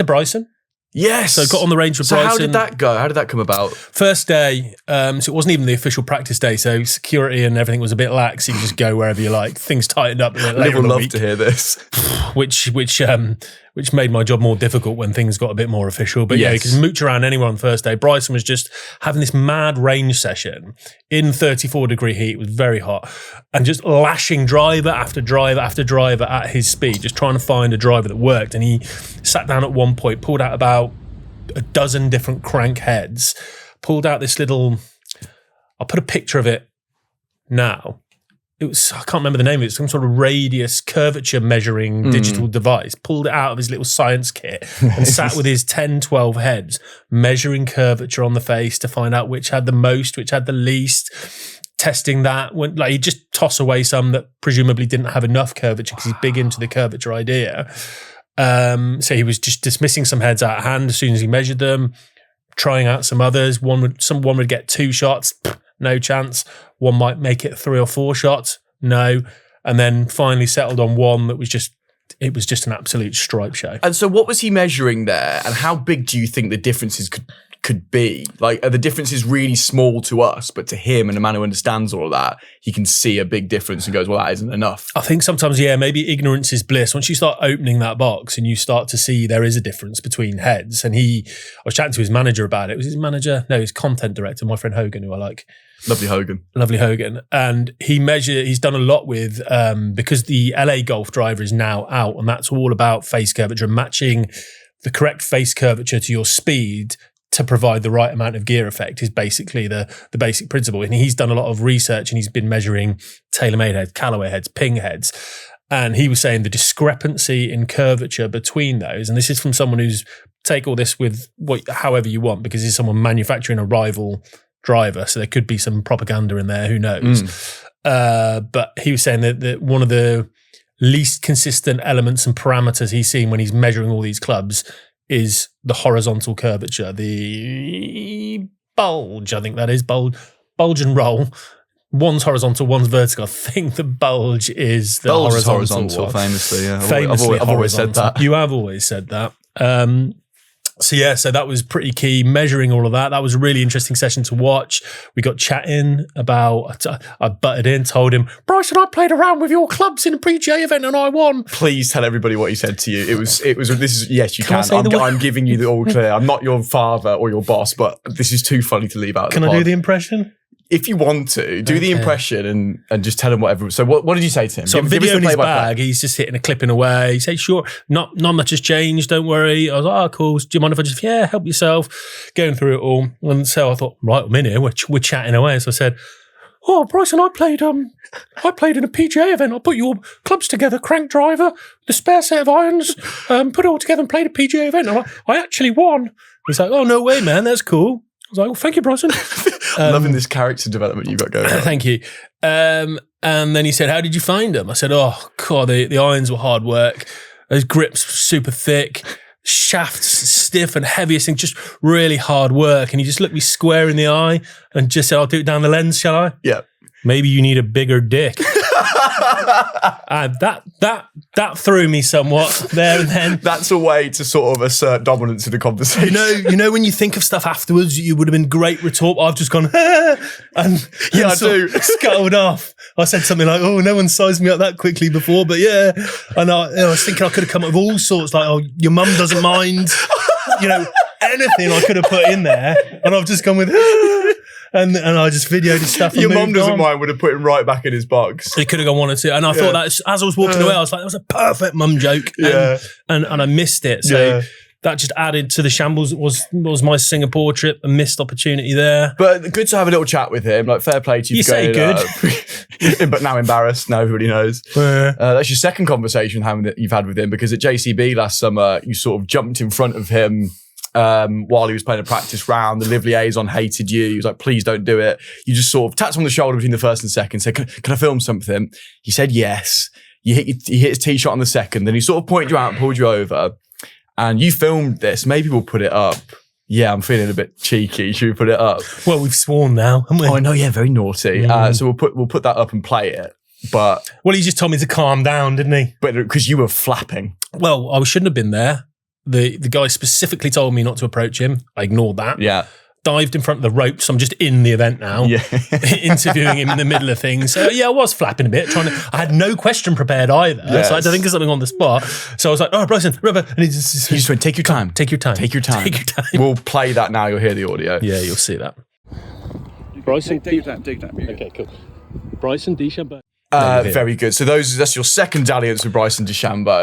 Bryson. Yes. So got on the range with Bryson. So how did that go? How did that come about? First day, so it wasn't even the official practice day, so security and everything was a bit lax. You could just go wherever you like. Things tightened up a bit later Liv will love week, to hear this. which made my job more difficult when things got a bit more official. But yeah, you could mooch around anywhere on the first day. Bryson was just having this mad range session in 34-degree heat. It was very hot. And just lashing driver after driver after driver at his speed, just trying to find a driver that worked. And he sat down at one point, pulled out about a dozen different crank heads, pulled out this little, I'll put a picture of it now. It was, I can't remember the name of it, some sort of radius curvature measuring digital device, pulled it out of his little science kit and sat with his 10, 12 heads, measuring curvature on the face to find out which had the most, which had the least, testing that. Like he'd just toss away some that presumably didn't have enough curvature because he's big into the curvature idea. So he was just dismissing some heads out of hand as soon as he measured them, trying out some others. One would get 2 shots, no chance. One might make it 3 or 4 shots, no. And then finally settled on one that was just an absolute stripe show. And so what was he measuring there? And how big do you think the differences could be? Like, are the differences really small to us, but to him and a man who understands all of that, he can see a big difference and goes, well, that isn't enough. I think sometimes, maybe ignorance is bliss. Once you start opening that box and you start to see there is a difference between heads, and I was chatting to his manager about it. Was his manager? No, his content director, my friend Hogan, who I like. Lovely Hogan. And he's done a lot with, because the LA Golf driver is now out, and that's all about face curvature, matching the correct face curvature to your speed to provide the right amount of gear effect is basically the basic principle. And he's done a lot of research and he's been measuring TaylorMade heads, Callaway heads, Ping heads. And he was saying the discrepancy in curvature between those, and this is from someone who's, take all this with however you want, because he's someone manufacturing a rival driver, so there could be some propaganda in there, who knows. But he was saying that one of the least consistent elements and parameters he's seen when he's measuring all these clubs is the horizontal curvature, the bulge, I think that is, bulge and roll. One's horizontal, one's vertical. I think the bulge is the horizontal one. Famously, yeah. I've always said that. You have always said that. So that was pretty key, measuring all of that. That was a really interesting session to watch. We got chatting about, I butted in, told him, Bryson, I played around with your clubs in a PGA event and I won. Please tell everybody what he said to you. Yes, you can. I'm giving you the all clear. I'm not your father or your boss, but this is too funny to leave out. Can I do the impression? If you want to, do the impression and just tell him whatever. So what did you say to him? So video in his bag, he's just hitting a clipping away. He said, sure, not much has changed, don't worry. I was like, oh, cool. Do you mind if I just, help yourself? Going through it all. And so I thought, right, I'm in here, we're chatting away. So I said, oh, Bryson, I played in a PGA event. I put your clubs together, crank driver, the spare set of irons, put it all together and played a PGA event. And I actually won. He's like, oh, no way, man, that's cool. I was like, well, thank you, Bryson. Loving this character development you've got going on. Thank you. And then he said, how did you find them? I said, oh, God, the irons were hard work. Those grips super thick, shafts stiff and heaviest thing, just really hard work. And he just looked me square in the eye and just said, I'll do it down the lens, shall I? Yeah. Maybe you need a bigger dick. And that threw me somewhat there and then. That's a way to sort of assert dominance in the conversation. You know when you think of stuff afterwards, you would have been great retort. I've just gone, and I do. Scuttled off. I said something like, oh, no one sized me up that quickly before, but yeah. And I was thinking I could have come up with all sorts, like, oh, your mum doesn't mind. Anything I could have put in there. And I've just gone with, and I just videoed his stuff. Your mum doesn't mind would have put him right back in his box. He could have gone 1 or 2. And I thought that as I was walking away, I was like, that was a perfect mum joke. And I missed it. So that just added to the shambles. It was my Singapore trip, a missed opportunity there. But good to have a little chat with him. Like, fair play to you. You say good. But now embarrassed. Now everybody knows. That's your second conversation that you've had with him, because at JCB last summer, you sort of jumped in front of him while he was playing a practice round. The LIV liaison hated you. He was like, please don't do it. You just sort of tapped him on the shoulder between the first and second, said, can I film something? He said yes. He hit his tee shot on the second, then he sort of pointed you out and pulled you over, and you filmed this. Maybe we'll put it up. Yeah, I'm feeling a bit cheeky. Should we put it up? Well, we've sworn now, haven't we? Oh, I know, yeah, very naughty. So we'll put that up and play it. But he just told me to calm down, didn't he? But because you were flapping. Well, I shouldn't have been there. The guy specifically told me not to approach him. I ignored that. Yeah. Dived in front of the ropes. I'm just in the event now, interviewing him in the middle of things. So yeah, I was flapping a bit, I had no question prepared either. Yes. So I had to think of something on the spot. So I was like, "Oh, Bryson, rubber," and he just went, "Take your time. Take your time. Take your time. Take your time." We'll play that now. You'll hear the audio. Yeah, you'll see that. Bryson, take your time. Okay, cool. Bryson Dechambeau. Very good. So that's your second dalliance with Bryson Dechambeau.